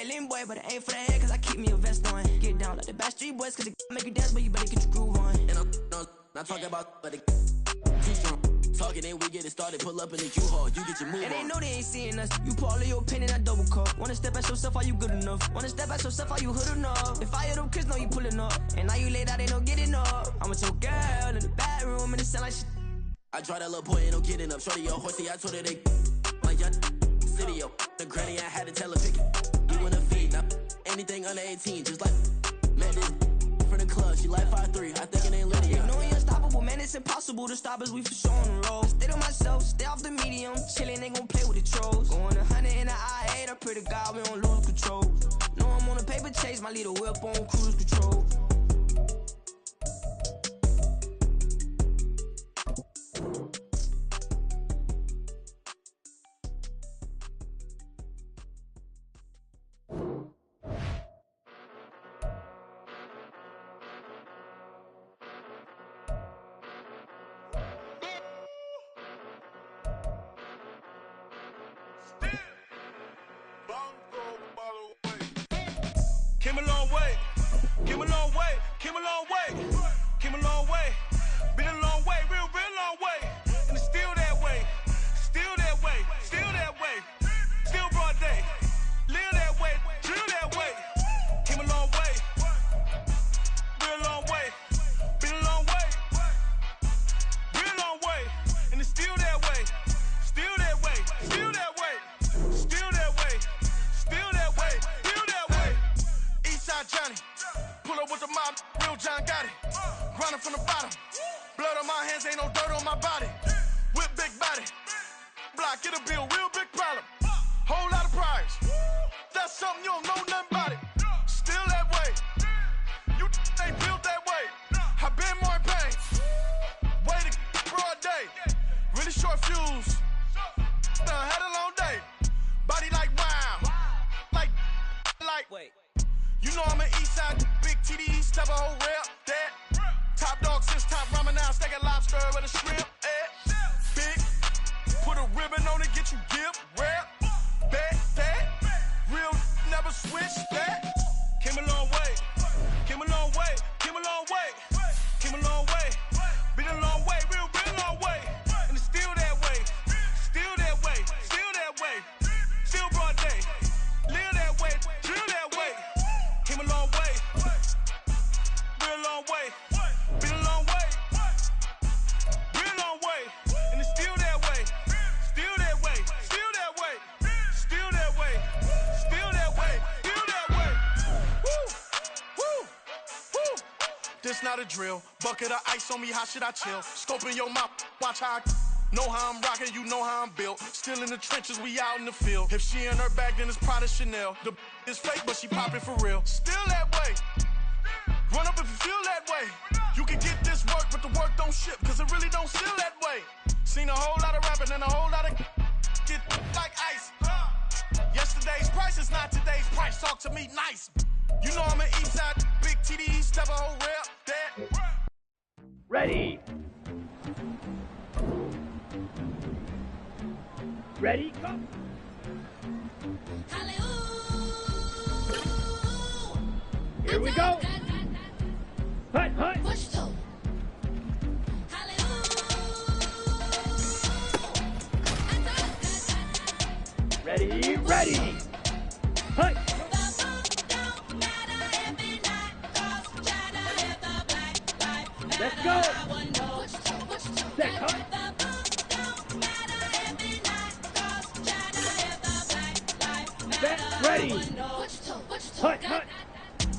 Island boy, but it ain't for the head, cause I keep me a vest on. Get down like the Backstreet Boys, cause it make you dance, but you better get your groove on. And I'm not talking about, but it too strong. Talking, then we get it started, pull up in the U-Haul, you get your move on. And they know they ain't seeing us. You pull all your opinion, I double cup. Wanna step at yourself, are you good enough? Wanna step at yourself, are you hood enough? If I hear them kids, know you pulling up. And now you laid out, they don't get enough. I'm with your girl in the bedroom, and it sound like shit. I draw that little boy, ain't no getting up. Shorty, yo, horsey, I told her they like young city, yo. The granny, I had to tell her pick it. You wanna feed, now anything under 18, just like Madden. From the club, she like 5'3", I think it ain't Lydia. You know we unstoppable, man, it's impossible to stop us, we for sure on the road. Stay to myself, stay off the medium, chillin', ain't gon' play with the trolls. Going 100 in the I-8, I pray to God we don't lose control. Know I'm on a paper chase, my little whip on cruise control. Came a long way, came a long way, came a long way, came a long way, been a long way, real long way, and it's still that way, still that way, still that way, still broad day, live that way, chill that way, came a long way, real long way, been a long way, real long way, and it's still that way, still that way, still that way, still that way, still that way, still that way. Johnny, pull up with the mob, real John got it. Grinding from the bottom, blood on my hands, ain't no dirt on my body. Whip big body, block, get a bill, real big problem. Whole lot of prize, that's something you don't know nothing about it. Still that way, you ain't built that way. I been more in pain, way to broad day. Really short fuse, had a long day. Body like wow, like, wait. You know I'm an east side, big TD, step a whole rep, that. Top dog since top ramen now, steak a lobster with a shrimp, Big, put a ribbon on it, get you give, rep, bet, that. Real, never switch, that. Came a long way, came a long way, came a long way, came a long way. Been a long way, real long way. And it's still that way, still that way, still that way. Still broad day, live that way, chill that way. Came a long way, real long way, been a long way, real long way, and it's still that way, still that way, still that way, still that way, still that way, still that way. Woo, woo, woo. This not a drill, bucket of ice on me, how should I chill? Scoping your mouth, watch how I know how I'm rocking, you know how I'm built. Still in the trenches, we out in the field. If she in her bag, then it's Prada Chanel. The is fake, but she poppin' for real. Still that way. Run up if you feel that way. You can get this work, but the work don't ship, cause it really don't feel that way. Seen a whole lot of rapping and a whole lot of get like ice. Yesterday's price is not today's price. Talk to me nice. You know I'm an east side, big TD, step a whole rep, that. Ready. Ready, go! Here we go! Hut, hut! Ready, ready! Hut! Let's go! Set, hut! Ready! Hut, hut!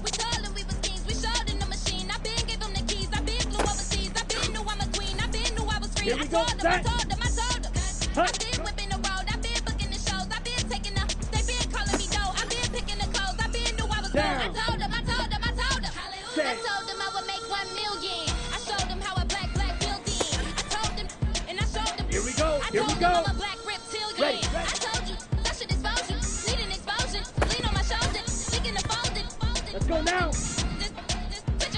We told them we was kings, we showed in the machine. I been gave them the keys, I been flew overseas. I been knew I'm a queen, I been knew I was free. Here we go, I told them. I been whipping the road, I been booking the shows. I been taking the, they been calling me dough. I been picking the clothes, I been knew I was good. I told them. I told them I would make 1 million. I showed them how a black building. I told them, and I showed them. Here we go, here we I told go. them I'm a black reptilian. Ready. I told you, that should expose you. Need an explosion, lean on my shoulder, thinking of folding. Let's go now.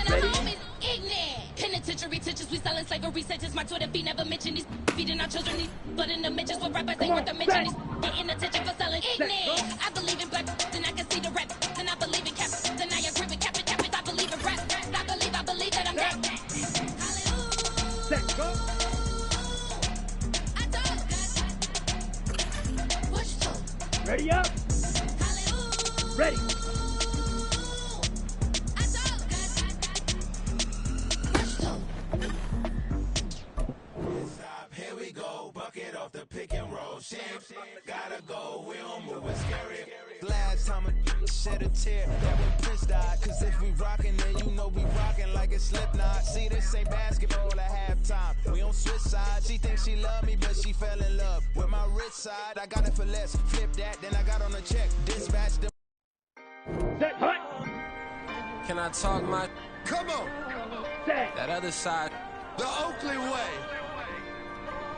Ready? Ignorant. Penitentiary teachers, we selling slavery sentences. My Twitter feed never mention these feeding our children. These but in the mentions, what rappers ain't worth the mention. These getting attention for selling ignorant. I believe in black and I can see the rap Go. I told him. What you told? Ready up. Ready. I told him. What you told? Here we go, bucket off the pick and roll. Shit, gotta go, we don't move, it's scary. Last time a shed a tear, that when Prince died. Cause if we rockin', then you know we rockin' like it's Slipknot. See, this ain't basketball at halftime. We on switch sides. She thinks she love me, but she fell in love with my rich side. I got it for less. Flip that, then I got on a check. Dispatch the. Set. Hut. Can I talk my? Come on, Set. that other side. The Oakley way.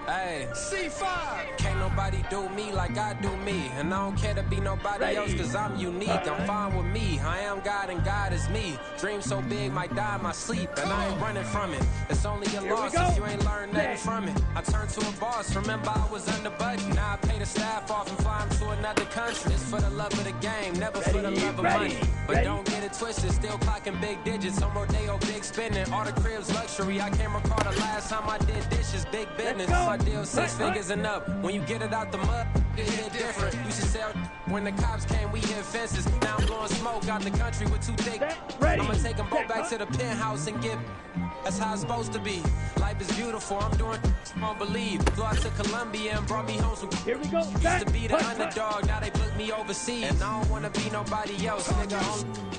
Hey, C5. can't nobody do me like I do me. And I don't care to be nobody Ready. else, cause I'm unique. I'm fine with me. I am God and God is me. Dream so big, might die in my sleep. And I ain't running from it. It's only a Here we loss go. if you ain't learned nothing Set. from it. I turned to a boss, remember I was under budget. Now I pay the staff off and fly 'em to another country. It's for the love of the game, never for the Ready, love of ready, money. But ready. don't get it twisted, still clocking big digits. On Rodeo, big spending. All the cribs luxury. I can't recall the last time I did dishes, big business. go. My deal 6 Hut, figures and up. When you get it out the mud, it hit different. Used to sell when the cops came, we hit fences. Now I'm blowing smoke out the country with too thick. Set, ready, I'ma take them both set, back hut. to the penthouse and get. That's how it's supposed to be. Life is beautiful. I'm doing won't believe. Flew out to Colombia and brought me home some. Here we go. Used Set. to be the Hut, hut. underdog. Now they book me overseas. And I don't wanna be nobody else, nigga.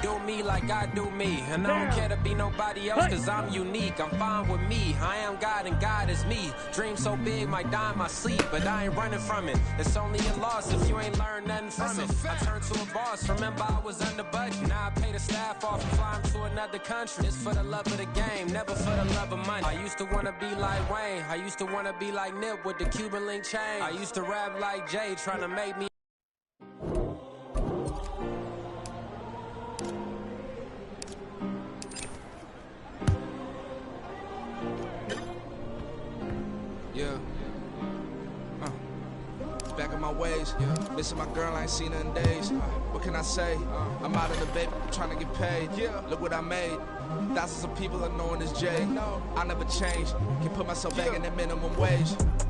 Do me like I do me. And I don't Down. care to be nobody else, Hut. cause I'm unique. I'm fine with me. I am God and God is me. Dream so big, might die in my sleep. But I ain't running from it. It's only a loss if you ain't learned nothing from it. I turned to a boss, remember I was under budget. Now I pay the staff off and fly 'em to another country. It's for the love of the game, never for the love of money. I used to wanna be like Wayne. I used to wanna be like Nip with the Cuban link chain. I used to rap like Jay, trying to make me. Yeah. Back in my ways. Yeah. Missing my girl, I ain't seen her in days. What can I say? I'm out of the baby, trying to get paid. Yeah. Look what I made. Thousands of people are knowing as Jay. I never change. Can put myself back in that minimum wage.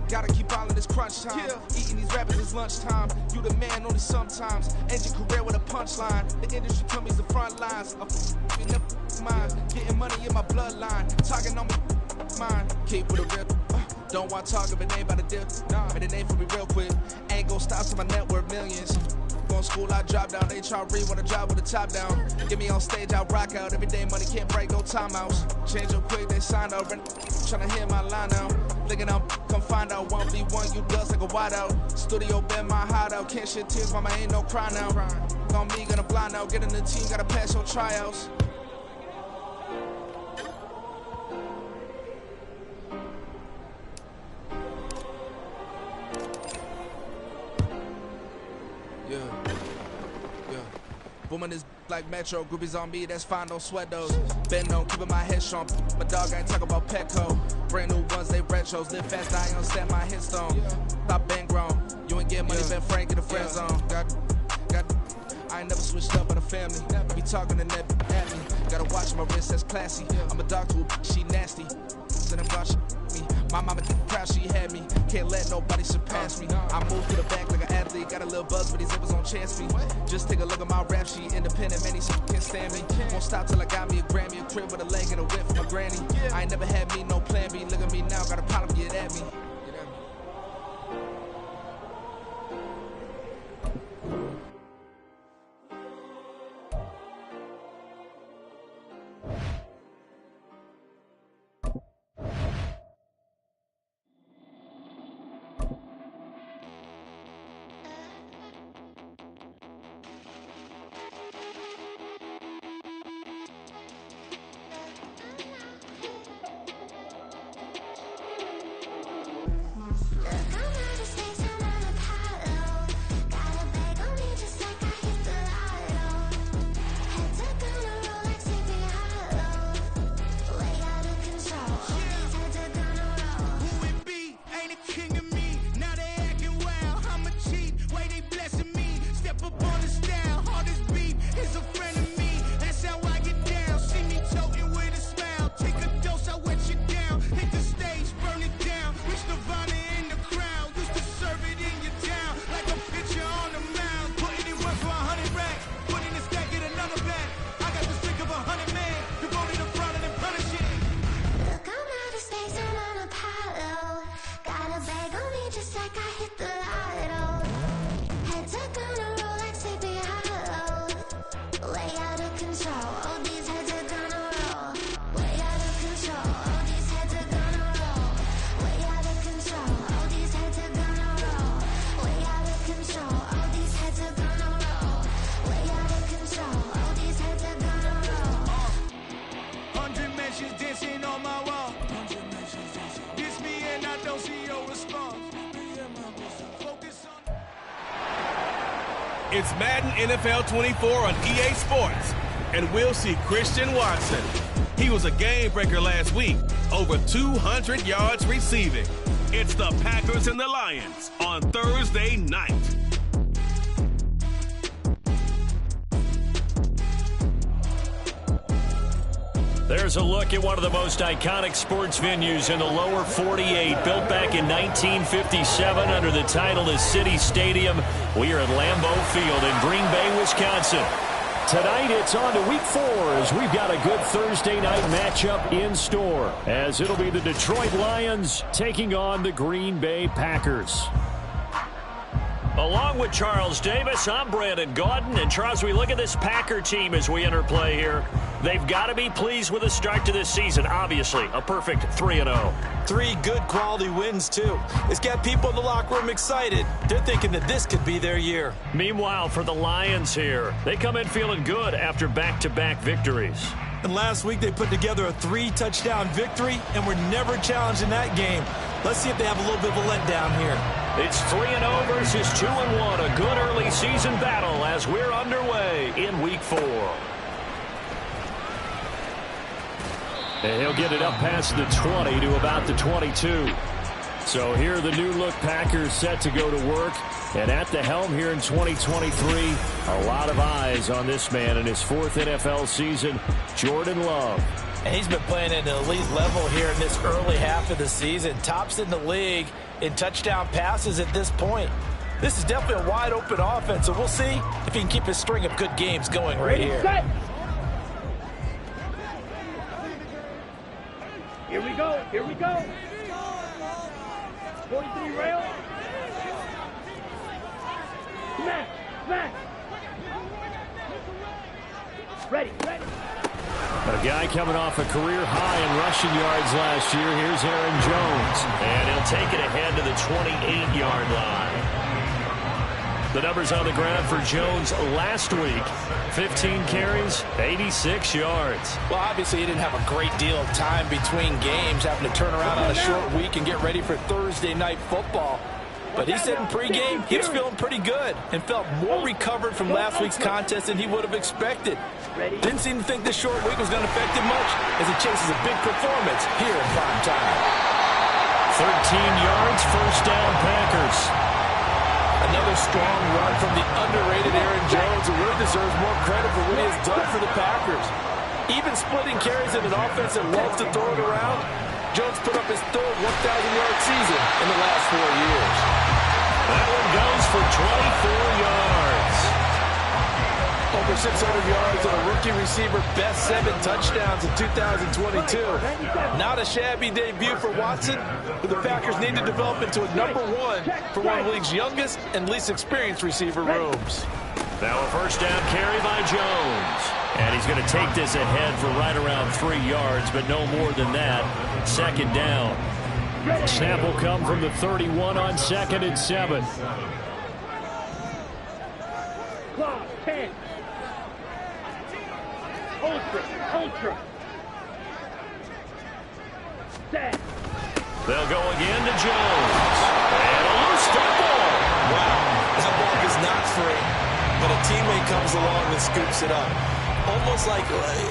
Gotta keep all in this crunch time. Eating these rappers is lunchtime. You the man only sometimes. End your career with a punchline. The industry told me the front lines. I'm in the mind. Getting money in my bloodline. Talking on me mine. Keep with a real. Don't want to talk if it ain't about a deal. But it ain't for me real quick. Ain't gon' stop till my net worth millions. Going school, I drop down. HRE wanna drive with the top down. Get me on stage, I rock out. Every day money can't break, no timeouts. Change up quick, they sign up. Tryna hear my line out. Thinking I'm come find out. 1v1, you dust like a wideout. Studio been my hideout. Can't shed tears, mama ain't no cry now. On me, gonna blind out. Get in the team, gotta pass your tryouts. Booming this like Metro, groupies on me, that's fine, don't sweat those. Been on, keeping my head strong. My dog ain't talking about Petco. Brand new ones, they retros. Live fast, I ain't understand my headstone. Stop been grown. You ain't get money, been frank in the friend zone. Got. I ain't never switched up on the family. Be talking to that at me. Gotta watch my wrist, that's classy. I'm a dog to a she nasty. Send them watch me. My mama proud she had me. Can't let nobody surpass me. I move to the back like an athlete. Got a little buzz, but these zippers on chance me. Just take a look at my rap sheet. Independent, man, these can't stand me. Won't stop till I got me a Grammy, a crib with a leg and a whip for my granny. I ain't never had me no plan B. Look at me now, got a problem, get at me. heads are gonna roll. Way out of control. All these heads are gonna roll. 100 mentions dancing on my wall. Diss me and I don't see your response. Focus on. It's Madden NFL 24 on EA Sports, and we'll see Christian Watson. He was a game breaker last week, over 200 yards receiving. It's the Packers and the Lions on Thursday night. There's a look at one of the most iconic sports venues in the lower 48, built back in 1957 under the title of City Stadium. We are at Lambeau Field in Green Bay, Wisconsin. Tonight it's on to week 4 as we've got a good Thursday night matchup in store, as it'll be the Detroit Lions taking on the Green Bay Packers. Along with Charles Davis, I'm Brandon Gaudin. And Charles, we look at this Packer team as we enter play here. They've got to be pleased with the start to this season. Obviously, a perfect 3-0. 3 good quality wins, too. It's got people in the locker room excited. They're thinking that this could be their year. Meanwhile, for the Lions here, they come in feeling good after back-to-back victories. And last week they put together a 3-touchdown victory and were never challenged in that game. Let's see if they have a little bit of a letdown here. It's 3-0 versus 2-1. A good early season battle as we're underway in week 4. And he'll get it up past the 20 to about the 22. So here are the new look Packers set to go to work. And at the helm here in 2023, a lot of eyes on this man in his 4th NFL season, Jordan Love. And he's been playing at an elite level here in this early half of the season. Tops in the league in touchdown passes at this point. This is definitely a wide open offense, so we'll see if he can keep his string of good games going right here. Set. Here we go. Here we go. 43 rail. Smash. Smash. Ready. Ready. A guy coming off a career high in rushing yards last year. Here's Aaron Jones. And he'll take it ahead to the 28-yard line. The numbers on the ground for Jones last week. 15 carries, 86 yards. Well, obviously he didn't have a great deal of time between games, having to turn around on a short week and get ready for Thursday night football. But he said in pregame he was feeling pretty good and felt more recovered from last week's contest than he would have expected. Didn't seem to think this short week was going to affect him much as he chases a big performance here in prime time. 13 yards, first down Packers. Another strong run from the underrated Aaron Jones, who really deserves more credit for what he has done for the Packers. Even splitting carries in an offense that loves to throw it around, Jones put up his 3rd 1,000-yard season in the last 4 years. That one goes for 24 yards. Over 600 yards and a rookie receiver best 7 touchdowns in 2022. Not a shabby debut for Watson, who the Packers need to develop into a #1 for one of the league's youngest and least experienced receiver rooms. Now a first down carry by Jones. And he's going to take this ahead for right around 3 yards, but no more than that. 2nd down. Snap will come from the 31 on 2nd and 7. Clock 10. Ultra. Set. They'll go again to Jones. And a loose football. Wow, that ball is not free, but a teammate comes along and scoops it up.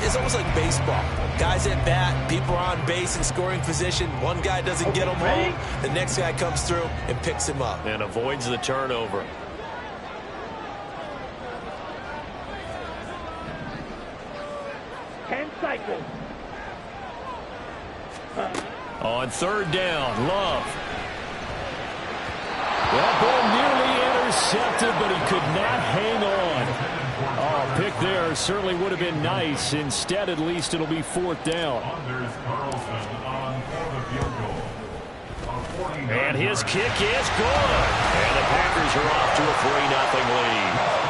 It's almost like baseball. Guys at bat, people are on base in scoring position. One guy doesn't get him home, the next guy comes through and picks him up. And avoids the turnover. Cycle. On 3rd down, Love. That ball nearly intercepted, but he could not hang on. Oh, pick there certainly would have been nice. Instead, at least, it'll be 4th down. And his kick is good. And the Packers are off to a 3-0 lead.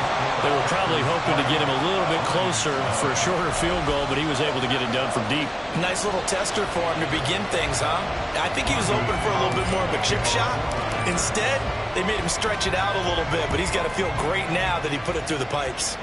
They were probably hoping to get him a little bit closer for a shorter field goal, but he was able to get it done from deep. Nice little tester for him to begin things, huh? I think he was open for a little bit more of a chip shot. Instead, They made him stretch it out a little bit, but he's got to feel great now that he put it through the pipes.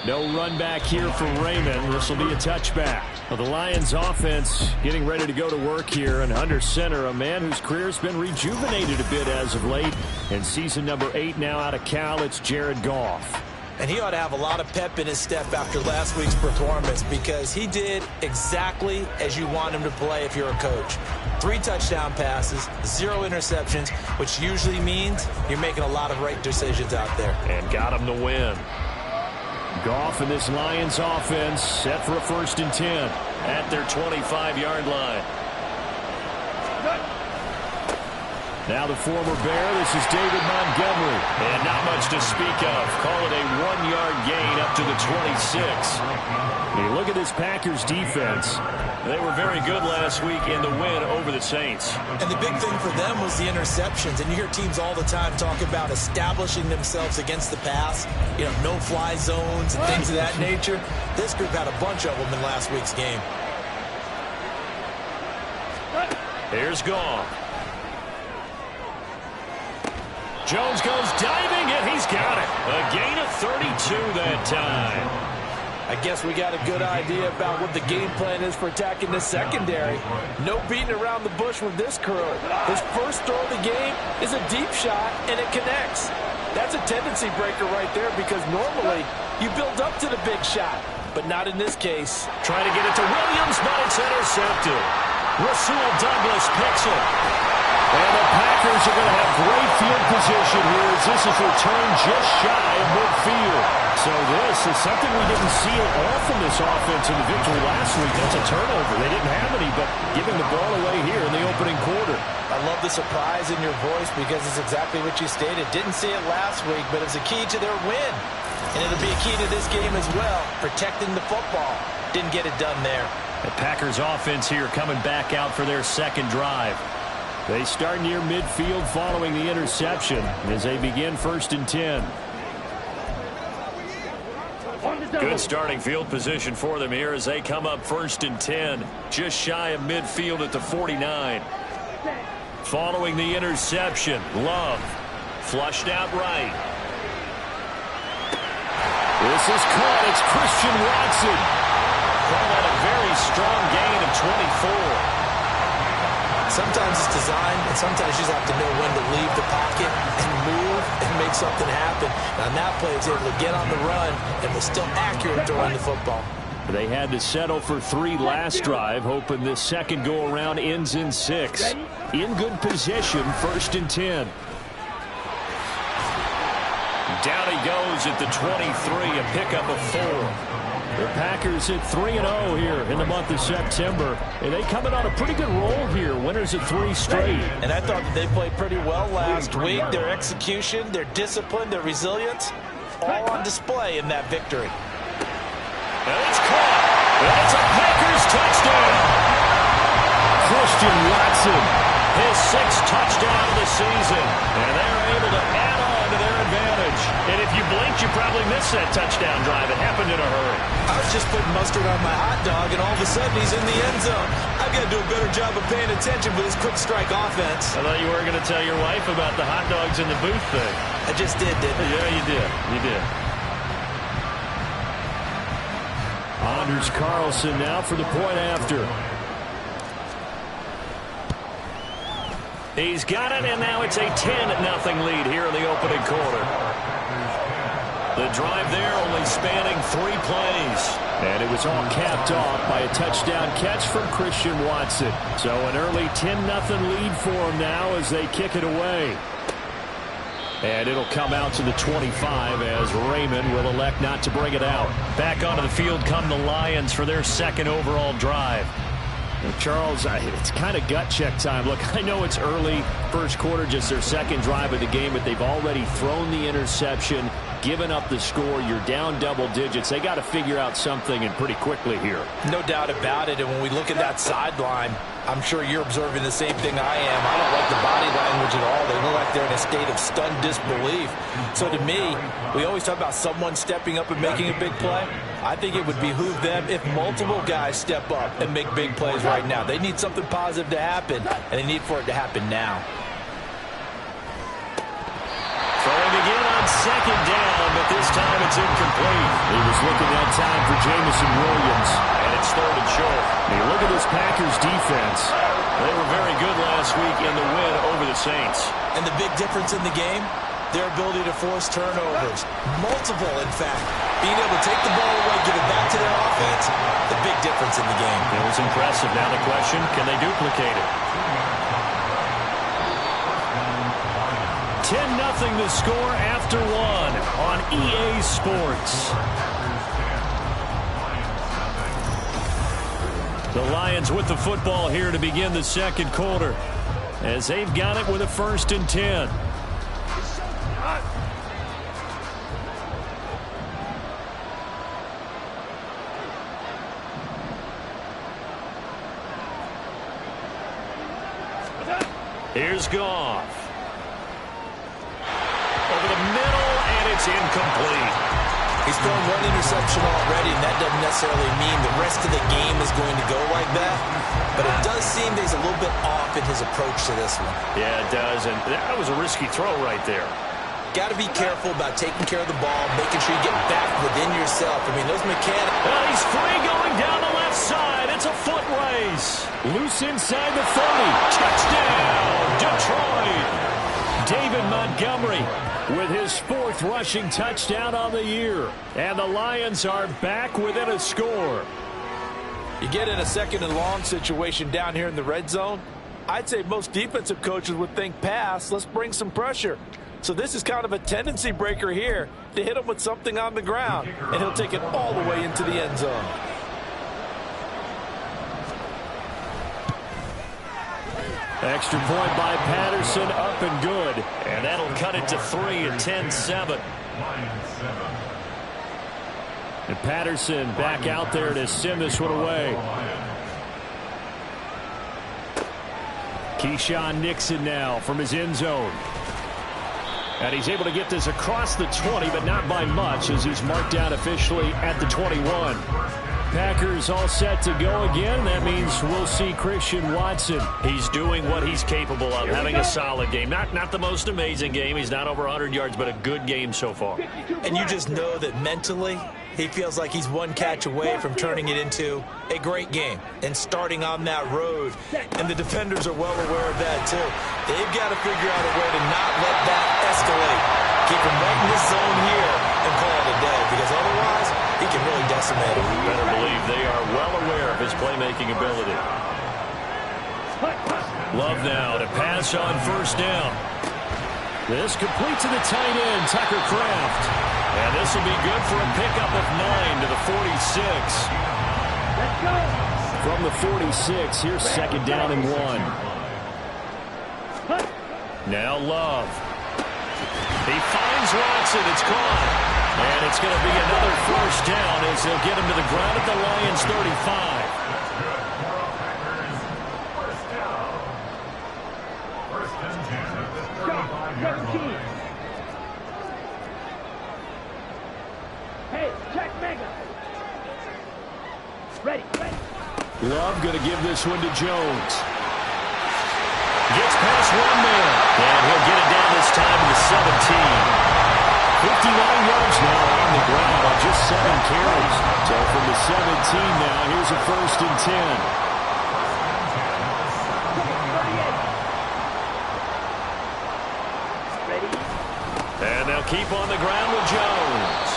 No run back here for Raymond. This will be a touchback. Well, the Lions offense getting ready to go to work here, and under center, a man whose career's been rejuvenated a bit as of late. In season number 8 now out of Cal, it's Jared Goff. And he ought to have a lot of pep in his step after last week's performance, because he did exactly as you want him to play if you're a coach. 3 touchdown passes, 0 interceptions, which usually means you're making a lot of right decisions out there. And got him the win. Goff and this Lions offense set for a 1st and 10 at their 25-yard line. Now the former Bear, this is David Montgomery. And not much to speak of. Call it a 1-yard gain up to the 26. You look at this Packers defense. They were very good last week in the win over the Saints. And the big thing for them was the interceptions. And you hear teams all the time talk about establishing themselves against the pass. You know, no-fly zones and things of that nature. This group had a bunch of them in last week's game. Here's Goff. Jones goes diving, and he's got it. A gain of 32 that time. I guess we got a good idea about what the game plan is for attacking this secondary. No beating around the bush with this crew. His first throw of the game is a deep shot, and it connects. That's a tendency breaker right there, because normally you build up to the big shot, but not in this case. Trying to get it to Williams, but it's intercepted. Rasul Douglas picks it. And the Packers are going to have great field position here as this is returned just shy of midfield. So this is something we didn't see at all from this offense in the victory last week. That's a turnover. They didn't have any, but giving the ball away here in the opening quarter. I love the surprise in your voice, because it's exactly what you stated. Didn't see it last week, but it's a key to their win. And it'll be a key to this game as well, protecting the football. Didn't get it done there. The Packers offense here coming back out for their second drive. They start near midfield following the interception as they begin 1st and 10. Good starting field position for them here as they come up 1st and 10. Just shy of midfield at the 49. Following the interception, Love flushed out right. This is caught. It's Christian Watson. Call that a very strong gain of 24. Sometimes it's designed, and sometimes you just have to know when to leave the pocket and move and make something happen. And on that play, he was able to get on the run and was still accurate throwing the football. They had to settle for 3 last drive, hoping this second go-around ends in 6. In good position, 1st and 10. Down he goes at the 23, a pickup of 4. The Packers at 3-0 here in the month of September. And they coming on a pretty good roll here. Winners of 3 straight. And I thought that they played pretty well last week. Their execution, their discipline, their resilience, all on display in that victory. And it's caught. And it's a Packers touchdown. Christian Watson, his 6th touchdown of the season. And they're able to add on to their advantage. And if you blinked, you probably missed that touchdown drive. It happened in a hurry. I was just putting mustard on my hot dog, and all of a sudden he's in the end zone. I've got to do a better job of paying attention with this quick strike offense. I thought you were going to tell your wife about the hot dogs in the booth thing. I just did, didn't I? Yeah, you did. You did. Anders Carlson now for the point after. He's got it, and now it's a 10-0 lead here in the opening quarter. The drive there only spanning 3 plays. And it was all capped off by a touchdown catch from Christian Watson. So an early 10-0 lead for him now as they kick it away. And it'll come out to the 25 as Raymond will elect not to bring it out. Back onto the field come the Lions for their second overall drive. Charles, it's kind of gut check time. Look, I know it's early, first quarter, just their second drive of the game, but they've already thrown the interception, given up the score. You're down double digits. They got to figure out something, and pretty quickly here. No doubt about it, and when we look at that sideline, I'm sure you're observing the same thing I am. I don't like the body language at all. They look like they're in a state of stunned disbelief. So to me, we always talk about someone stepping up and making a big play. I think it would behoove them if multiple guys step up and make big plays right now. They need something positive to happen, and they need for it to happen now. second down, but this time it's incomplete. He was looking that time for Jamison Williams, and it's third and short. I mean, look at this Packers defense. They were very good last week in the win over the Saints. And the big difference in the game, their ability to force turnovers. Multiple, in fact. Being able to take the ball away, give it back to their offense, the big difference in the game. It was impressive. Now the question, can they duplicate it? 10-0 the score after one on EA Sports. The Lions with the football here to begin the second quarter, as they've got it with a 1st and 10. Here's Goff. Over the middle, and it's incomplete. He's thrown one interception already, and that doesn't necessarily mean the rest of the game is going to go like that. But it does seem that he's a little bit off in his approach to this one. Yeah, it does, and that was a risky throw right there. Got to be careful about taking care of the ball, making sure you get back within yourself. I mean, those mechanics. Well, he's free going down the left side. It's a foot race. Loose inside the 30. Touchdown, Detroit. David Montgomery with his 4th rushing touchdown on the year. And the Lions are back within a score. You get in a 2nd and long situation down here in the red zone. I'd say most defensive coaches would think pass. Let's bring some pressure. So this is kind of a tendency breaker here to hit him with something on the ground, and he'll take it all the way into the end zone. Extra point by Patterson, up and good. And that'll cut it to 3 at 10-7. And Patterson back out there to send this one away. Keyshawn Nixon now from his end zone. And he's able to get this across the 20, but not by much, as he's marked down officially at the 21. Packers all set to go again. That means we'll see Christian Watson. He's doing what he's capable of, having a solid game. Not the most amazing game. He's not over 100 yards, but a good game so far. And you just know that mentally, he feels like he's one catch away from turning it into a great game and starting on that road. And the defenders are well aware of that, too. They've got to figure out a way to not let that escalate. Keep him right in this zone here and call it a day, because otherwise he can really decimate him. You better believe they are well aware of his playmaking ability. Love now to pass on 1st down. This complete to the tight end, Tucker Kraft. And this will be good for a pickup of 9 to the 46. Let's go. From the 46, here's 2nd down and 1. Now Love. He finds Watson. It's caught. And it's going to be another 1st down as they'll get him to the ground at the Lions' 35. Hey, check Mega. Ready. Love going to give this one to Jones. Gets past one man. And he'll get it down this time to the 17. 59 yards now on the ground on just 7 carries. So from the 17 now, here's a 1st and 10. And they'll keep on the ground with Jones.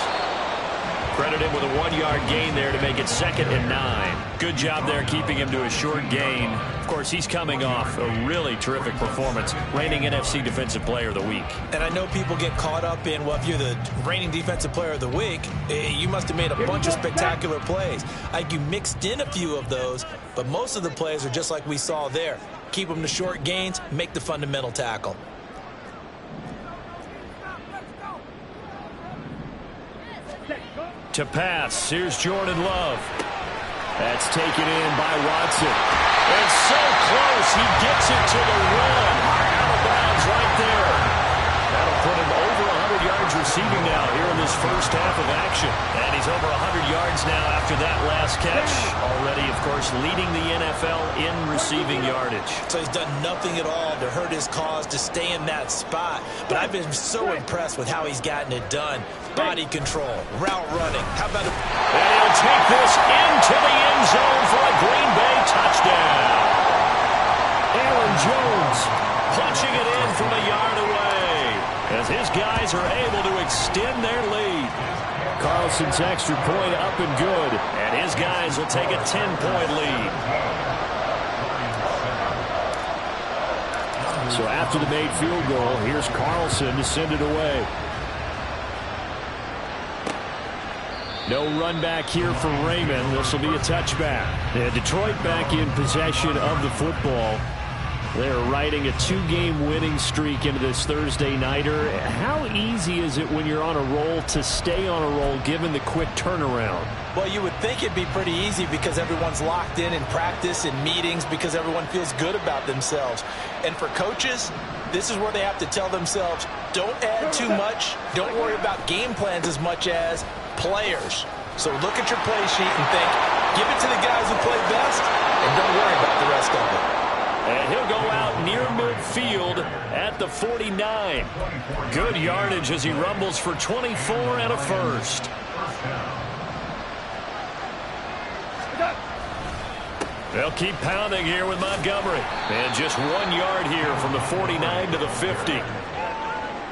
Credit him with a 1-yard gain there to make it 2nd and 9. Good job there keeping him to a short gain. Of course, he's coming off a really terrific performance, reigning NFC Defensive Player of the Week. And I know people get caught up in, well, if you're the reigning Defensive Player of the Week, you must have made a bunch of spectacular plays. I think you mixed in a few of those, but most of the plays are just like we saw there. Keep them to short gains, make the fundamental tackle. To pass, here's Jordan Love. That's taken in by Watson. And so close, he gets it to the 1. Out of bounds right there. That'll put him over 100 yards receiving now here in this first half of action. And he's over 100 yards now after that last catch. Already, of course, leading the NFL in receiving yardage. So he's done nothing at all to hurt his cause, to stay in that spot. But I've been so impressed with how he's gotten it done. Body control, route running. How about a... And he'll take this into the end zone for a Green Bay touchdown. Aaron Jones punching it in from a yard away as his guys are able to extend their lead. Carlson's extra point up and good, and his guys will take a 10-point lead. So after the made field goal, here's Carlson to send it away. No run back here for Raymond. This will be a touchback. And Detroit back in possession of the football. They're riding a 2-game winning streak into this Thursday nighter. How easy is it when you're on a roll to stay on a roll given the quick turnaround? Well, you would think it'd be pretty easy because everyone's locked in practice and meetings because everyone feels good about themselves. And for coaches, this is where they have to tell themselves, don't add too much. Don't worry about game plans as much as players. So look at your play sheet and think, give it to the guys who play best and don't worry about the rest of it. And he'll go out near midfield at the 49. Good yardage as he rumbles for 24 and a first. They'll keep pounding here with Montgomery. And just 1 yard here from the 49 to the 50.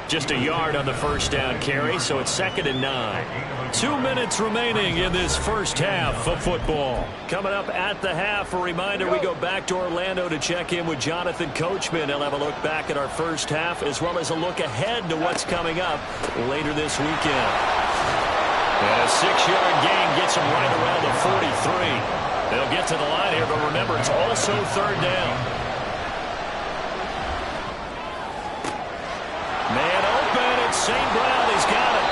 Just a yard on the first down carry, so it's 2nd and 9. 2 minutes remaining in this first half of football. Coming up at the half, a reminder we go back to Orlando to check in with Jonathan Coachman. He'll have a look back at our first half as well as a look ahead to what's coming up later this weekend. And a 6-yard gain gets him right around the 43. They'll get to the line here, but remember, it's also 3rd down. Man open, it's St. Brown. He's got it.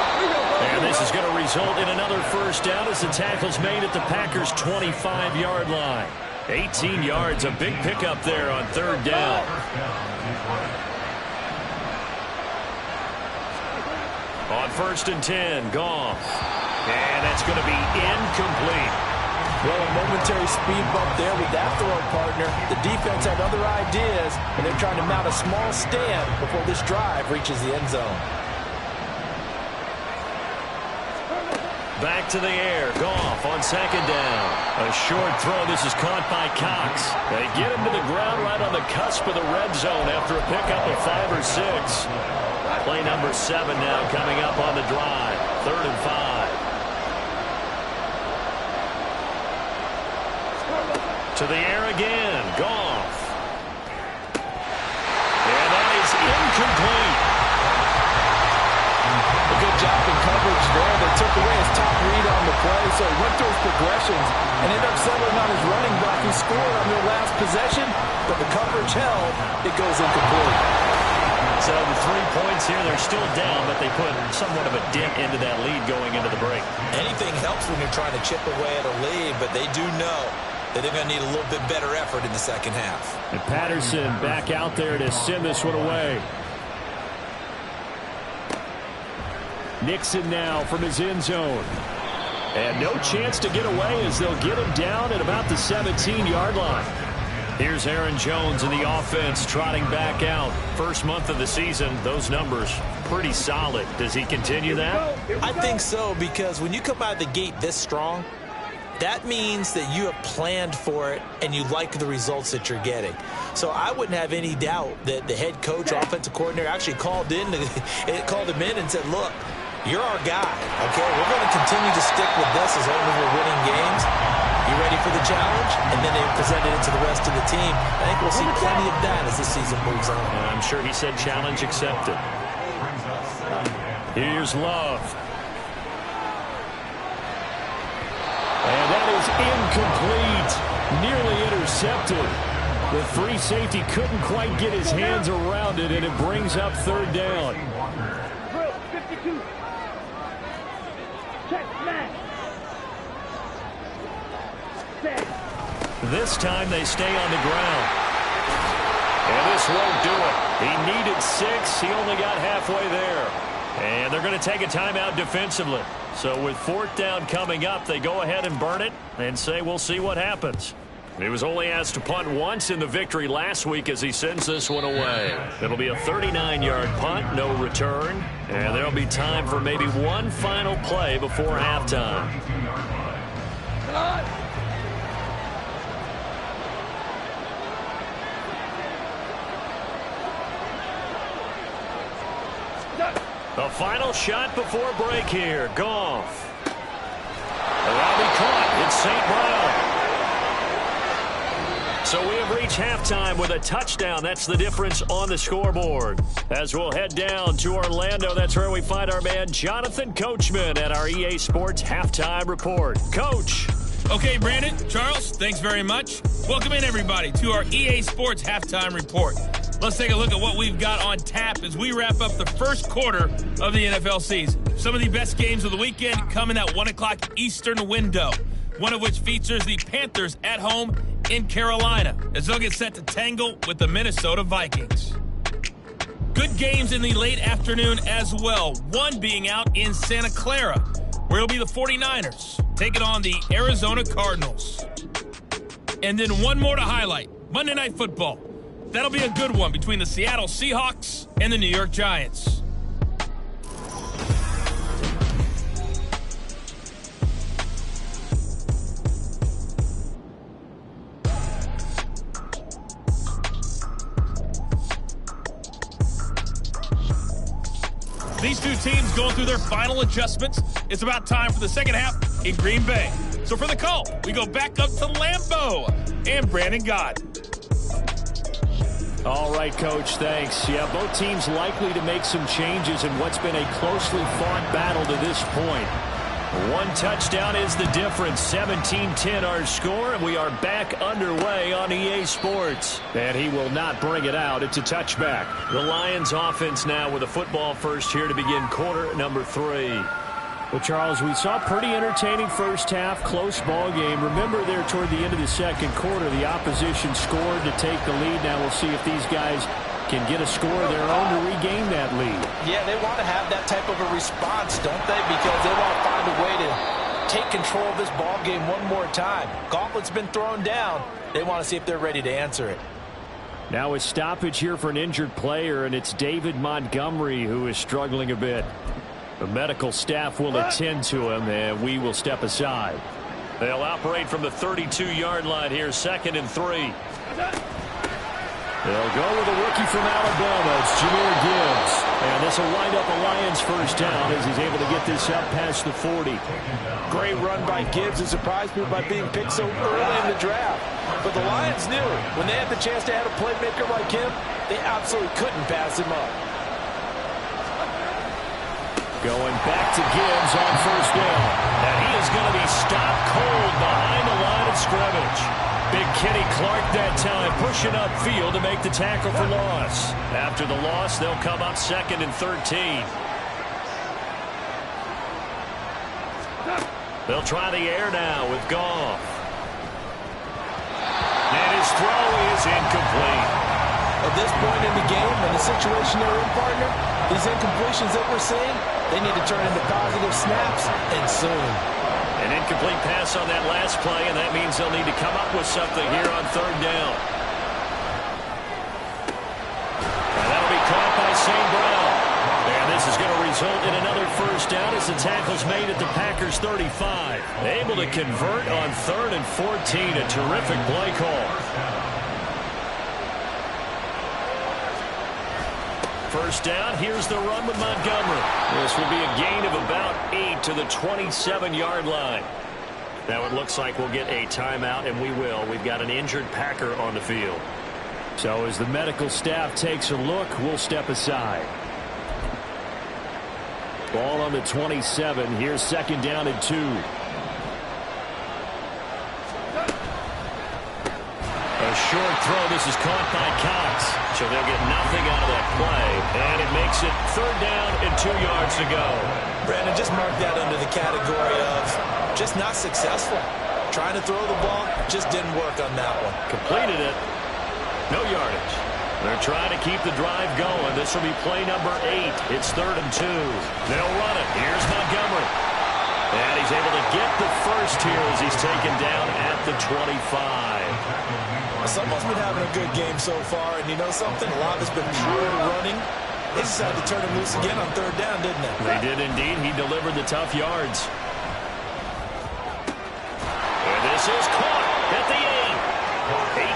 And this is going to result in another first down as the tackle's made at the Packers' 25-yard line. 18 yards, a big pickup there on 3rd down. On 1st and 10, Goff. And that's going to be incomplete. Well, a momentary speed bump there with that throw partner. The defense had other ideas, and they're trying to mount a small stand before this drive reaches the end zone. Back to the air. Goff on 2nd down. A short throw. This is caught by Cox. They get him to the ground right on the cusp of the red zone after a pickup of 5 or 6. Play number 7 now coming up on the drive. 3rd and 5. To the air again. Goff. And that is incomplete. A good job in coverage there. They took away his top read on the play, so he went through his progressions and ended up settling on his running back who scored on their last possession, but the coverage held. It goes incomplete. So the 3 points here, they're still down, but they put somewhat of a dent into that lead going into the break. Anything helps when you're trying to chip away at a lead, but they do know that they're going to need a little bit better effort in the second half. And Patterson back out there to send this one away. Nixon now from his end zone. And no chance to get away as they'll get him down at about the 17-yard line. Here's Aaron Jones in the offense trotting back out. First month of the season, those numbers pretty solid. Does he continue that? I think so, because when you come out of the gate this strong, that means that you have planned for it and you like the results that you're getting. So I wouldn't have any doubt that the head coach, offensive coordinator, actually called him in and said, look, you're our guy, okay? We're going to continue to stick with this as long as we're winning games. You ready for the challenge? And then they presented it to the rest of the team. I think we'll see plenty of that as the season moves on. I'm sure he said challenge accepted. Here's Love. And that is incomplete. Nearly intercepted. The free safety couldn't quite get his hands around it, and it brings up 3rd down. 52. Check, man. This time they stay on the ground. And this won't do it. He needed 6. He only got halfway there. And they're going to take a timeout defensively. So with fourth down coming up, they go ahead and burn it and say we'll see what happens. He was only asked to punt once in the victory last week as he sends this one away. It'll be a 39-yard punt, no return. And there'll be time for maybe one final play before halftime. The final shot before break here. Goff. That'll be caught. It's St. Brown. So we have reached halftime with a touchdown. That's the difference on the scoreboard. As we'll head down to Orlando, that's where we find our man Jonathan Coachman at our EA Sports Halftime Report. Coach. Okay, Brandon, Charles, thanks very much. Welcome in, everybody, to our EA Sports Halftime Report. Let's take a look at what we've got on tap as we wrap up the first quarter of the NFL season. Some of the best games of the weekend come in that 1 o'clock Eastern window, one of which features the Panthers at home in Carolina as they'll get set to tangle with the Minnesota Vikings. Good games in the late afternoon as well, one being out in Santa Clara, where it'll be the 49ers taking on the Arizona Cardinals. And then one more to highlight, Monday Night Football. That'll be a good one between the Seattle Seahawks and the New York Giants. These two teams going through their final adjustments. It's about time for the second half in Green Bay. So for the call, we go back up to Lambeau and Brandon Gott. All right, Coach, thanks. Yeah, both teams likely to make some changes in what's been a closely fought battle to this point. One touchdown is the difference. 17-10 our score, and we are back underway on EA Sports. And he will not bring it out. It's a touchback. The Lions offense now with a football first here to begin quarter number 3. Well, Charles, we saw a pretty entertaining first half, close ball game. Remember there toward the end of the second quarter, the opposition scored to take the lead. Now we'll see if these guys can get a score of their own to regain that lead. Yeah, they want to have that type of a response, don't they? Because they want to find a way to take control of this ball game one more time. Gauntlet's been thrown down. They want to see if they're ready to answer it. Now a stoppage here for an injured player, and it's David Montgomery who is struggling a bit. The medical staff will attend to him, and we will step aside. They'll operate from the 32-yard line here, 2nd and 3. They'll go with a rookie from Alabama. It's Jahmyr Gibbs. And this will wind up a Lions first down as he's able to get this up past the 40. Great run by Gibbs. It surprised me by being picked so early in the draft. But the Lions knew when they had the chance to have a playmaker like him, they absolutely couldn't pass him up. Going back to Gibbs on first down. And he is going to be stopped cold behind the line of scrimmage. Big Kenny Clark that time pushing upfield to make the tackle for loss. After the loss, they'll come up 2nd and 13. They'll try the air now with Goff. And his throw is incomplete. At this point in the game, in the situation they're in, partner, these incompletions that we're seeing, they need to turn into positive snaps, and soon. An incomplete pass on that last play, and that means they'll need to come up with something here on 3rd down. And that'll be caught by St. Brown. And this is going to result in another first down as the tackle's made at the Packers' 35. Able to convert on 3rd and 14. A terrific play call. First down, here's the run with Montgomery. This will be a gain of about 8 to the 27-yard line. Now it looks like we'll get a timeout, and we will. We've got an injured Packer on the field. So as the medical staff takes a look, we'll step aside. Ball on the 27. Here's 2nd down and 2. A short throw. This is caught by Cox. So they'll get nothing out of that play. And it makes it 3rd down and 2 yards to go. Brandon, just mark that under the category of just not successful. Trying to throw the ball, just didn't work on that one. Completed it. No yardage. They're trying to keep the drive going. This will be play number 8. It's 3rd and 2. They'll run it. Here's Montgomery. And he's able to get the first here as he's taken down at the 25. Someone's been having a good game so far, and you know something? A lot has been power running. They decided to turn him loose again on 3rd down, didn't they? They did indeed. He delivered the tough yards. And this is caught at the 8.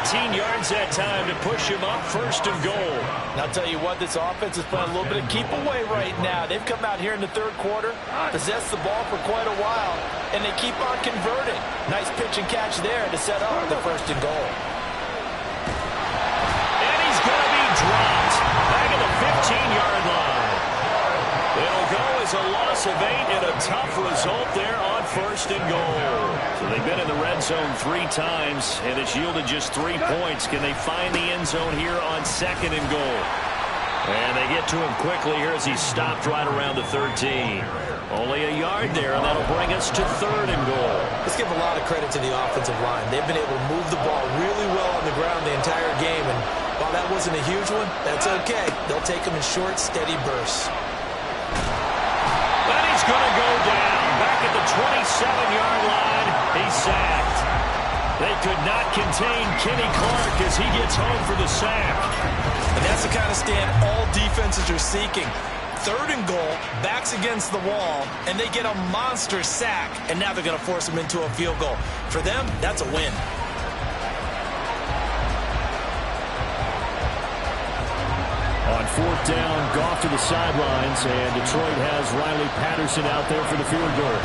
18 yards that time to push him up 1st and goal. And I'll tell you what, this offense is playing a little bit of keep away right now. They've come out here in the 3rd quarter, possessed the ball for quite a while, and they keep on converting. Nice pitch and catch there to set up the 1st and goal. And he's going to be dropped back at the 15-yard line. It'll go as a loss of 8 and a tough result there on 1st and goal. So they've been in the red zone 3 times, and it's yielded just 3 points. Can they find the end zone here on 2nd and goal? And they get to him quickly here as he's stopped right around the 13. Only a yard there, and that'll bring us to 3rd and goal. Let's give a lot of credit to the offensive line. They've been able to move the ball really well on the ground the entire game, and while that wasn't a huge one, that's okay. They'll take them in short, steady bursts. But he's going to go down back at the 27-yard line. He's sacked. They could not contain Kenny Clark as he gets home for the sack. And that's the kind of stand all defenses are seeking. 3rd and goal, backs against the wall, and they get a monster sack, and now they're going to force them into a field goal. For them, that's a win. On 4th down, Goff to the sidelines, and Detroit has Riley Patterson out there for the field goal.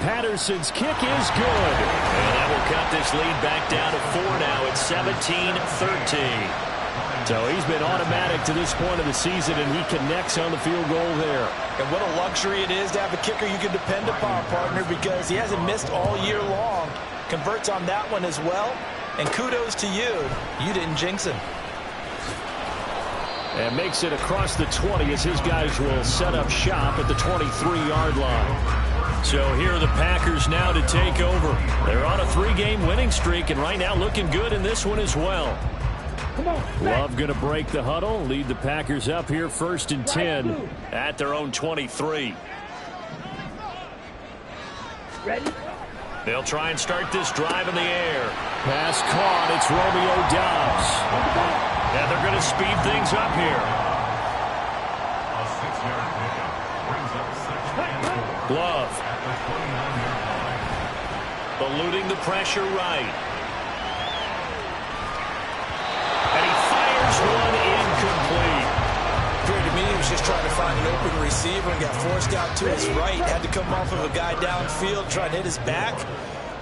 Patterson's kick is good, and that will cut this lead back down to 4 now. It's 17-13. So he's been automatic to this point of the season, and he connects on the field goal there. And what a luxury it is to have a kicker you can depend upon, partner, because he hasn't missed all year long. Converts on that one as well, and kudos to you. You didn't jinx him. And makes it across the 20 as his guys will set up shop at the 23-yard line. So here are the Packers now to take over. They're on a 3-game winning streak, and right now looking good in this one as well. Love going to break the huddle, lead the Packers up here 1st and 10 at their own 23. Ready? They'll try and start this drive in the air. Pass caught. It's Romeo Doubs. And they're going to speed things up here. Love. Eluding the pressure right. And he fires one incomplete. Appeared to me he was just trying to find an open receiver and got forced out to his right. Had to come off of a guy downfield, trying to hit his back.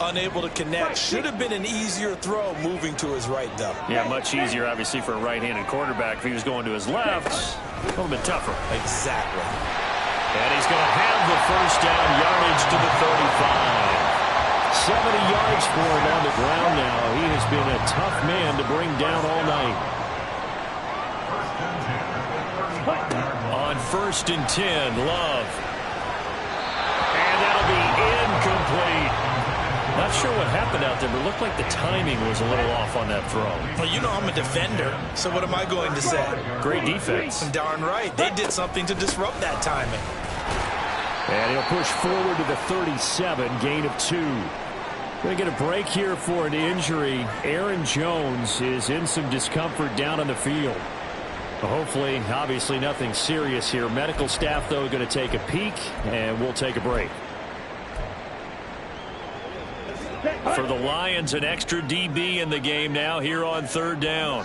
Unable to connect. Should have been an easier throw moving to his right, though. Yeah, much easier, obviously, for a right-handed quarterback. If he was going to his left, a little bit tougher. Exactly. And he's going to have the 1st down, yardage to the 35. 70 yards for him on the ground now. He has been a tough man to bring down all night. On 1st and 10, Love. And that'll be incomplete. Not sure what happened out there, but it looked like the timing was a little off on that throw. Well, you know I'm a defender, so what am I going to say? Great defense. Darn right. They did something to disrupt that timing. And he'll push forward to the 37, gain of 2. Going to get a break here for an injury. Aaron Jones is in some discomfort down on the field. Hopefully, obviously nothing serious here. Medical staff, though, going to take a peek, and we'll take a break. For the Lions, an extra DB in the game now here on 3rd down.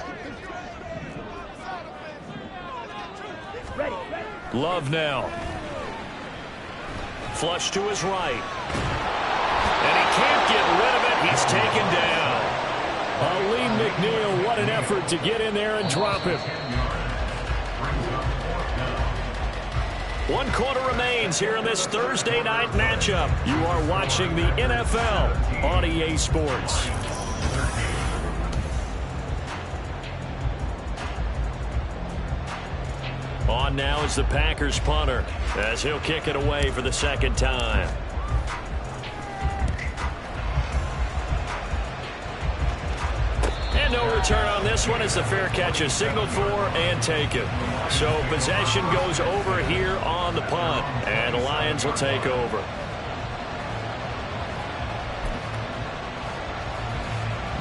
Love now. Flush to his right. And he can't get rid of it. He's taken down. Aleem McNeil, what an effort to get in there and drop him. 1 quarter remains here in this Thursday night matchup. You are watching the NFL on EA Sports. On now is the Packers punter as he'll kick it away for the 2nd time. And And no return on this one as the fair catch is signaled for and taken. So possession goes over here on the punt, and the Lions will take over.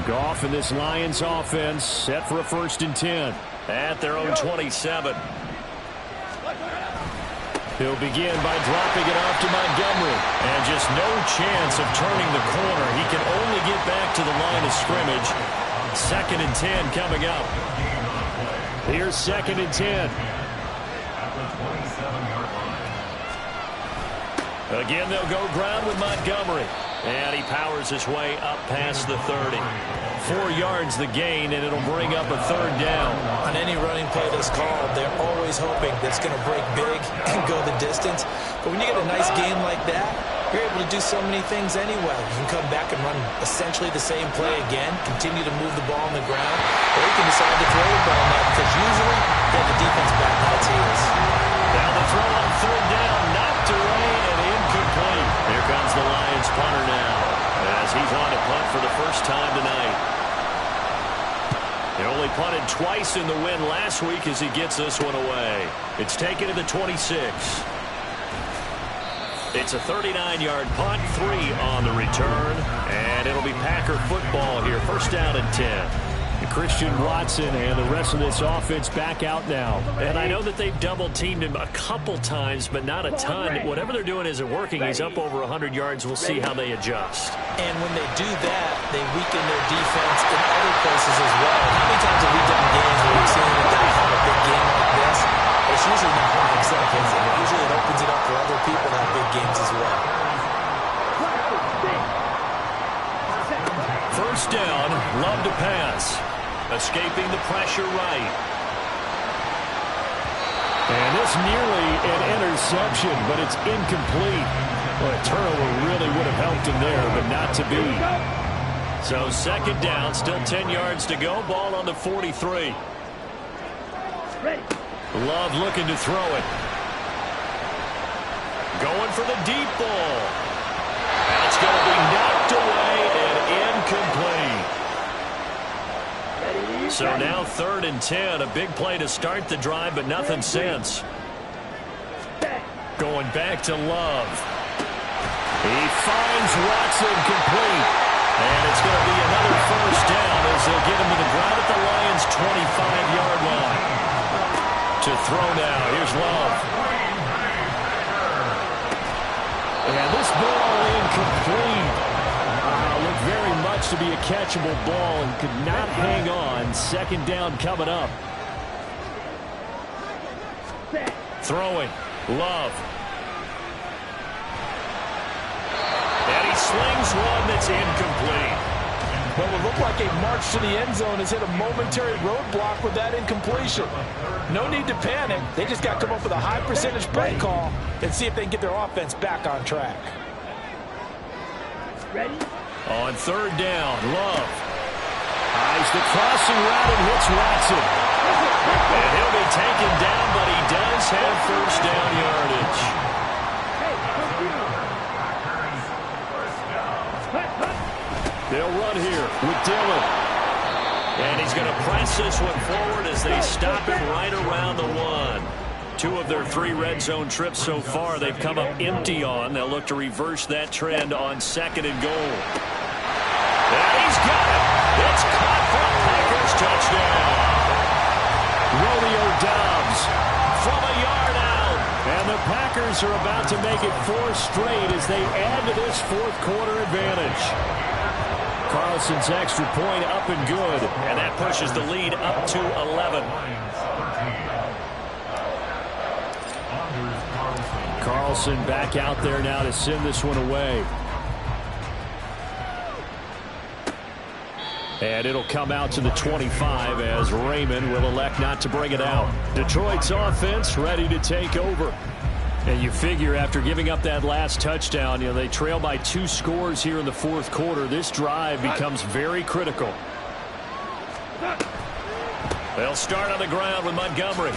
Goff in this Lions offense set for a 1st and 10 at their own 27. He'll begin by dropping it off to Montgomery. And just no chance of turning the corner. He can only get back to the line of scrimmage. 2nd and 10 coming up. Here's 2nd and 10. Again, they'll go ground with Montgomery. And he powers his way up past the 30. 4 yards the gain, and it'll bring up a 3rd down. On any running play that's called, they're always hoping that it's going to break big and go the distance. But when you get a nice game like that, you're able to do so many things anyway. You can come back and run essentially the same play again, continue to move the ball on the ground, or you can decide to throw the ball now because usually they have the defense back on its heels. Now the throw on 3rd down, knocked away and incomplete. Here comes the Lions punter now as he's on to punt for the first time tonight. He only punted twice in the win last week as he gets this one away. It's taken to the 26. It's a 39-yard punt, 3 on the return, and it'll be Packer football here. 1st down and 10. Christian Watson and the rest of this offense back out now. And I know that they've double-teamed him a couple times, but not a ton. Whatever they're doing isn't working. He's up over 100 yards. We'll see how they adjust. And when they do that, they weaken their defense in other places as well. How many times have we done games where we've seen them have a big game like this? It's usually not by themselves, is it? Usually it opens it up for other people to have big games as well. 1st down, Love to pass. Escaping the pressure right. And this nearly an interception, but it's incomplete. Well, a turnover really would have helped him there, but not to be. So 2nd down, still 10 yards to go. Ball on the 43. Love looking to throw it. Going for the deep ball. That's going to be knocked away and incomplete. So now 3rd and 10. A big play to start the drive, but nothing since. Going back to Love. He finds Watson complete. And it's going to be another 1st down as they'll get him to the ground at the Lions' 25-yard line. To throw now. Here's Love. And this ball incomplete. Looked very much to be a catchable ball and could not hang on. 2nd down coming up. Throwing. Love. And he slings one that's incomplete. What would look like a march to the end zone has hit a momentary roadblock with that incompletion. No need to panic. They just got to come up with a high percentage play call and see if they can get their offense back on track. Ready? On 3rd down, Love. Eyes the crossing route and hits Watson. And he'll be taken down, but he does have 1st down yardage. They'll run here with Dillon. And he's going to press this one forward as they stop him right around the 1. 2 of their 3 red zone trips so far they've come up empty on. They'll look to reverse that trend on 2nd and goal. And he's got it. It's caught for a Packers touchdown. Romeo Doubs from a yard out. And the Packers are about to make it 4 straight as they add to this 4th quarter advantage. Carlson's extra point up and good. And that pushes the lead up to 11. Carlson back out there now to send this one away. And it'll come out to the 25 as Raymond will elect not to bring it out. Detroit's offense ready to take over. And you figure after giving up that last touchdown, they trail by 2 scores here in the 4th quarter. This drive becomes very critical. They'll start on the ground with Montgomery.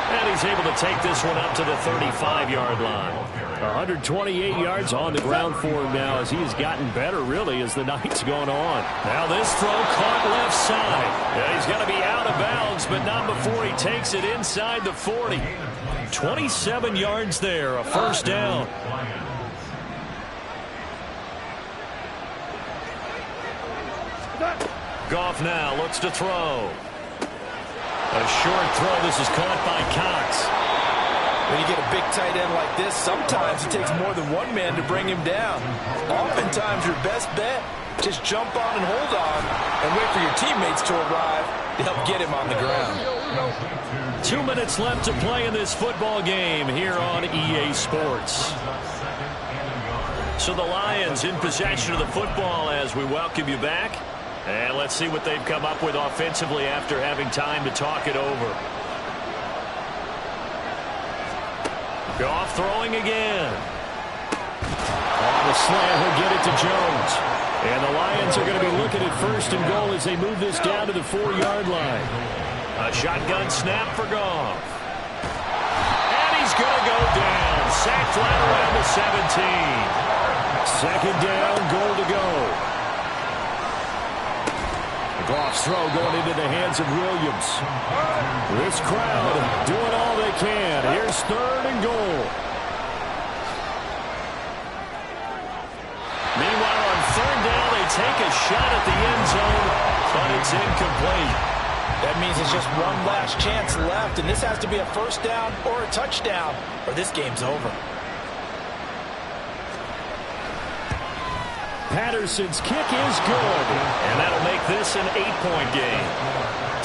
And he's able to take this one up to the 35-yard line. 128 yards on the ground for him now as he has gotten better, really, as the night's gone on. Now this throw caught left side. Yeah, he's got to be out of bounds, but not before he takes it inside the 40. 27 yards there, a first down. Goff now looks to throw. A short throw. This is caught by Cox. When you get a big tight end like this, sometimes it takes more than one man to bring him down. Oftentimes, your best bet, just jump on and hold on and wait for your teammates to arrive to help get him on the ground. 2 minutes left to play in this football game here on EA Sports. So the Lions in possession of the football as we welcome you back. And let's see what they've come up with offensively after having time to talk it over. Goff throwing again. On the slant, he'll get it to Jones. And the Lions are going to be looking at first and goal as they move this down to the 4-yard line. A shotgun snap for Goff. And he's going to go down. Sacked right around the 17. Second down, goal to go. Goff's throw going into the hands of Williams. This crowd doing all they can. Here's third and goal. Meanwhile, on third down, they take a shot at the end zone, but it's incomplete. That means it's just one last chance left, and this has to be a first down or a touchdown, or this game's over. Patterson's kick is good, and that'll make this an 8-point game.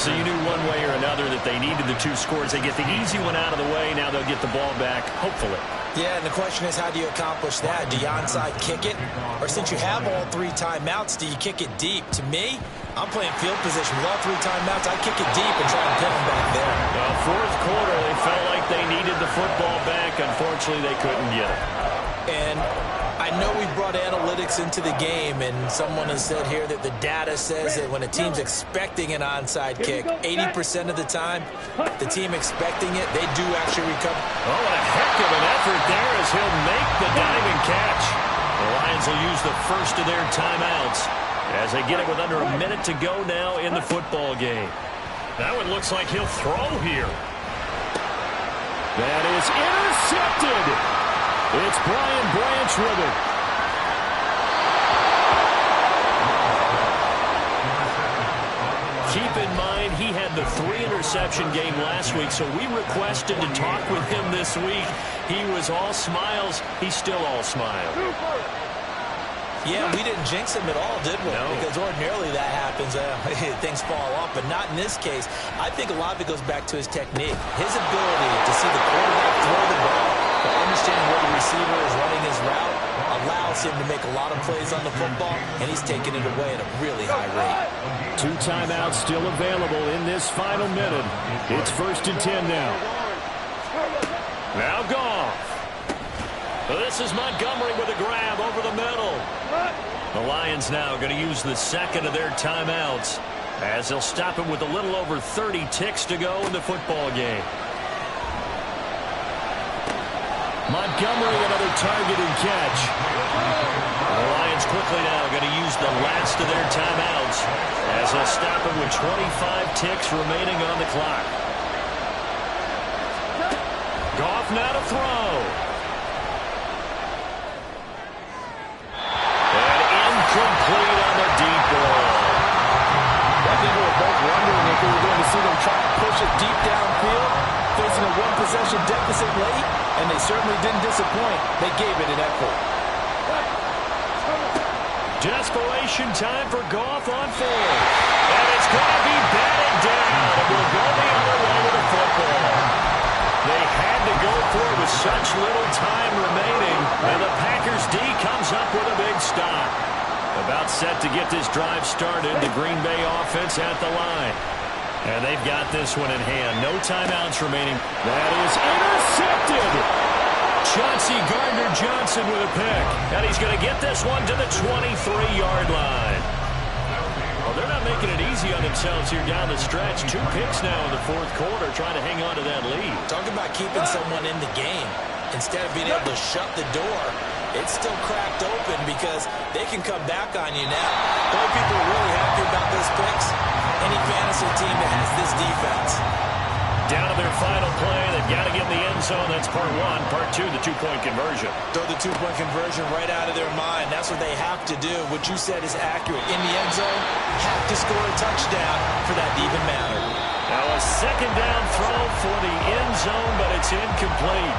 So you knew one way or another that they needed the 2 scores. They get the easy one out of the way. Now they'll get the ball back, hopefully. Yeah, and the question is, how do you accomplish that? Do you onside kick it? Or since you have all 3 timeouts, do you kick it deep? To me, I'm playing field position. With all 3 timeouts, I kick it deep and try and pin them back there. Well, fourth quarter, they felt like they needed the football back. Unfortunately, they couldn't get it. And I know we brought analytics into the game, and someone has said here that the data says that when a team's expecting an onside kick, 80% of the time, the team expecting it, they do actually recover. Oh, a heck of an effort there as he'll make the diving catch. The Lions will use the first of their timeouts as they get it with under a minute to go now in the football game. That one looks like he'll throw here. That is intercepted. It's Brian Branch with it. Keep in mind, he had the 3-interception game last week, so we requested to talk with him this week. He was all smiles. He's still all smiles. Yeah, we didn't jinx him at all, did we? No. Because ordinarily that happens. Things fall off, but not in this case. I think a lot of it goes back to his technique. His ability to see the quarterback throw the ball, but understanding where the receiver is running his route allows him to make a lot of plays on the football, and he's taking it away at a really high rate. 2 timeouts still available in this final minute. It's 1st and 10 now. Now Goff. This is Montgomery with a grab over the middle. The Lions now going to use the second of their timeouts as they'll stop him with a little over 30 ticks to go in the football game. Montgomery, another target and catch. The Lions quickly now going to use the last of their timeouts as they'll stop him with 25 ticks remaining on the clock. Goff now to throw. Complete on the deep ball. I think we were both wondering if we were going to see them try to push it deep downfield, facing a 1-possession deficit late, and they certainly didn't disappoint. They gave it an effort. Desperation time for Goff on 4. And it's going to be batted down. It will go the other way with the football. They had to go for it with such little time remaining, and the Packers D comes up with a big stop. About set to get this drive started, the Green Bay offense at the line. And they've got this one in hand. No timeouts remaining. That is intercepted. Chauncey Gardner-Johnson with a pick. And he's going to get this one to the 23-yard line. Well, they're not making it easy on themselves here down the stretch. 2 picks now in the fourth quarter, trying to hang on to that lead. Talk about keeping someone in the game. Instead of being able to shut the door, it's still cracked open because they can come back on you now. The only people are really happy about those picks, any fantasy team that has this defense. Down to their final play. They've got to get in the end zone. That's part 1. Part 2, the 2-point conversion. Throw the 2-point conversion right out of their mind. That's what they have to do. What you said is accurate. In the end zone, have to score a touchdown for that to even matter. Now a second down throw for the end zone, but it's incomplete.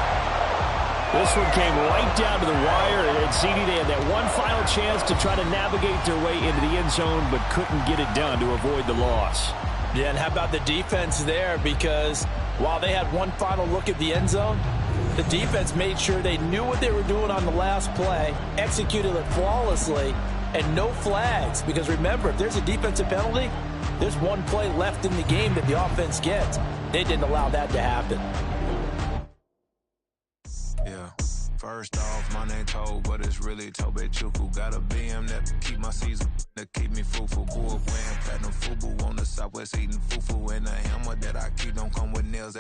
This one came right down to the wire, and CD, they had that one final chance to try to navigate their way into the end zone, but couldn't get it done to avoid the loss. Yeah, and how about the defense there? Because while they had one final look at the end zone, the defense made sure they knew what they were doing on the last play, executed it flawlessly, and no flags. Because remember, if there's a defensive penalty, there's one play left in the game that the offense gets. They didn't allow that to happen. Yeah. First off, my name Toad, but it's really Tobe Chuku. Got a BM that keep my season, that keep me fufu. Grew up wearing platinum fubu on the southwest eating fufu. And the hammer that I keep don't come with nails.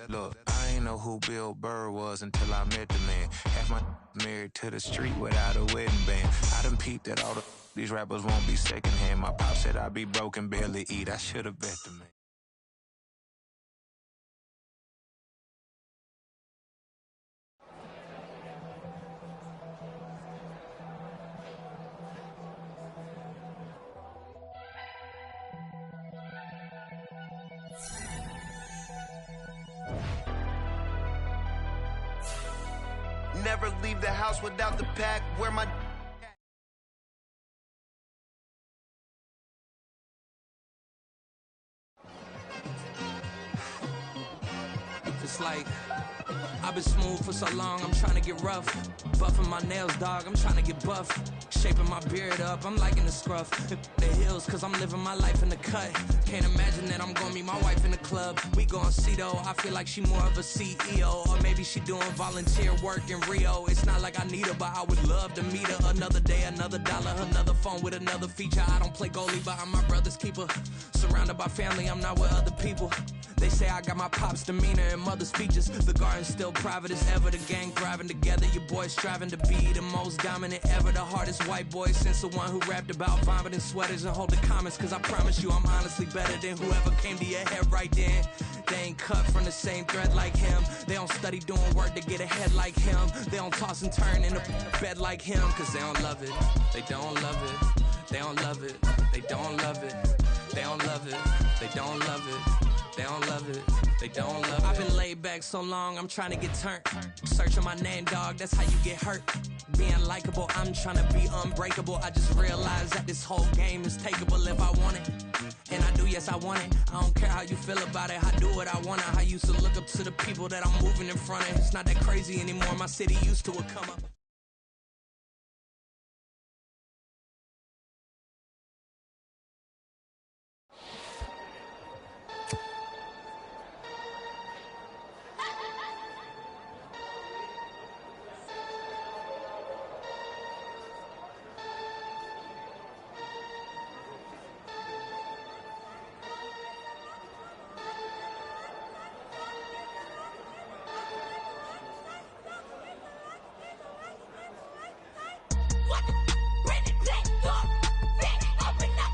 Look, I ain't know who Bill Burr was until I met the man. Half my married to the street without a wedding band. I done peeped that all these rappers won't be secondhand. My pop said I'd be broke and barely eat. I should have bet the man. Never leave the house without the pack. Where my It's like I've been smooth for so long, I'm trying to get rough. Buffing my nails, dog, I'm trying to get buff. Shaping my beard up, I'm liking the scruff. The hills, cause I'm living my life in the cut. Can't imagine that I'm gonna meet my wife in the club. We gon' see though, I feel like she more of a CEO. Or maybe she doing volunteer work in Rio. It's not like I need her, but I would love to meet her. Another day, another dollar, another phone with another feature. I don't play goalie, but I'm my brother's keeper. Surrounded by family, I'm not with other people. They say I got my pop's demeanor and mother's features. The garden's still private as ever. The gang thriving together. Your boys striving to be the most dominant ever. The hardest white boy since the one who rapped about vomiting sweaters and hold the comments. Cause I promise you I'm honestly better than whoever came to your head right then. They ain't cut from the same thread like him. They don't study doing work to get ahead like him. They don't toss and turn in a bed like him. Cause they don't love it. They don't love it. They don't love it. They don't love it. They don't love it. They don't love it. They don't love it, they don't love it. I've been laid back so long, I'm trying to get turned. Searching my name, dog, that's how you get hurt. Being likable, I'm trying to be unbreakable. I just realized that this whole game is takeable if I want it. And I do, yes, I want it. I don't care how you feel about it, I do what I want it. I used to look up to the people that I'm moving in front of. It's not that crazy anymore, my city used to it come up.